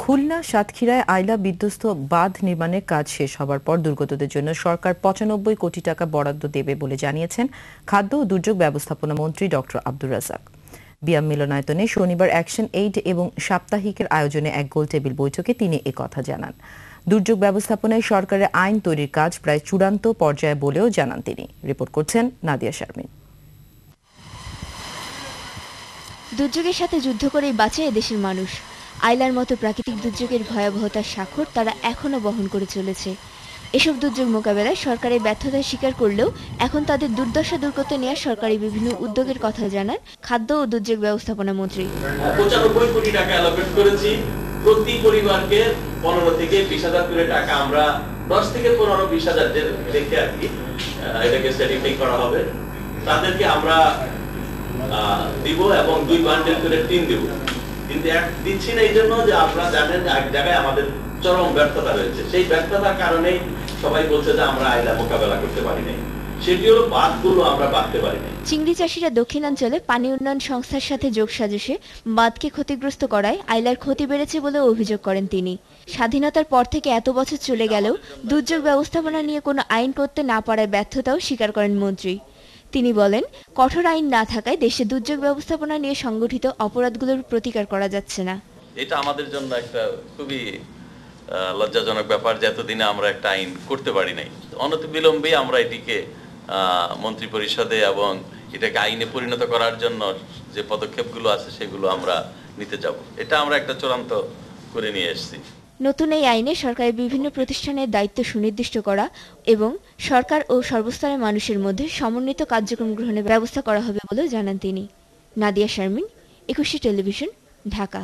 খুলনা সাতক্ষীরায় আইলা বিধ্বস্ত বাঁধ নির্মাণের কাজ শেষ হবার পর দুর্গতদের জন্য সরকার ৯৫ কোটি টাকা বরাদ্দ দেবে বলে জানিয়েছেন খাদ্য ও দুর্যোগ ব্যবস্থাপনা মন্ত্রী ডক্টর আব্দুর রাজ্জাক। বিয়াম মিলনায়তনে শনিবার অ্যাকশন এইড এবং সাপ্তাহিকের আয়োজনে এক গোলটেবিল বৈঠকে তিনি একথা জানান। দুর্যোগ ব্যবস্থাপনায় সরকারের আইন তৈরির কাজ প্রায় চূড়ান্ত পর্যায়ে বলেও জানান তিনি। রিপোর্ট করছেন নাদিয়া শারমিন। দুর্যোগের সাথে যুদ্ধ করেই বাঁচে এদেশের মানুষ। আইলার মতো প্রাকৃতিক দুর্যোগের ভয়াবহতার স্বাক্ষর তারা এখনো বহন করে চলেছে। এসব দুর্যোগ মোকাবেলায় সরকারের ব্যর্থতা স্বীকার করলেও এখন তাদের দুর্দশা দূর করতে নেওয়া সরকারি বিভিন্ন উদ্যোগের কথা জানান খাদ্য ও দুর্যোগ ব্যবস্থাপনা মন্ত্রী। ৯৫ কোটি টাকা অ্যালোকেট করেছি। প্রতি পরিবারকে ১৫ থেকে ২০,০০০ করে টাকা আমরা ১০ থেকে ১৫-২০,০০০ রেখে আর কি এটাকে সেটিফাই করা হবে। তাদেরকে আমরা দিব এবং ২ বান্ডেল করে টিন দিব। কিন্তু দিচ্ছি না এই জন্য যে আপনারা জানেন এক জায়গায় আমাদের চরম ব্যর্থতা রয়েছে। সেই ব্যর্থতার কারণেই সবাই বলছে যে আমরা আইলা মোকাবেলা করতে পারি নাই। সেটি হলো বাঁধগুলো আমরা বাঁধতে পারি নাই। চিংড়ি চাষিরা দক্ষিণাঞ্চলে পানি উন্নয়ন সংস্থার সাথে যোগসাজশে বাঁধকে ক্ষতিগ্রস্ত করায় আইলার ক্ষতি বেড়েছে বলে অভিযোগ করেন তিনি। স্বাধীনতার পর থেকে এত বছর চলে গেলেও দুর্যোগ ব্যবস্থাপনা নিয়ে কোনো আইন করতে না পারার ব্যর্থতাও স্বীকার করেন মন্ত্রী। তিনি বলেন, কঠোর আইন না থাকায় দেশে দুর্যোগ ব্যবস্থাপনা নিয়ে সংগঠিত অপরাধগুলোর প্রতিকার করা যাচ্ছে না। এটা আমাদের জন্য একটা খুবই লজ্জাজনক ব্যাপার যে এতদিনে আমরা একটা আইন করতে পারি নাই। অনতিবিলম্বে আমরা এটিকে মন্ত্রী পরিষদে এবং এটাকে আইনে পরিণত করার জন্য যে পদক্ষেপগুলো আছে সেগুলো আমরা নিতে যাব। এটা আমরা একটা চূড়ান্ত করে নিয়ে এসেছি। নতুন এই আইনে সরকারের বিভিন্ন প্রতিষ্ঠানের দায়িত্ব সুনির্দিষ্ট করা এবং সরকার ও সর্বস্তরের মানুষের মধ্যে সমন্বিত কার্যক্রম গ্রহণের ব্যবস্থা করা হবে বলে জানান তিনি। নাদিয়া শারমিন, ২১ টেলিভিশন, ঢাকা।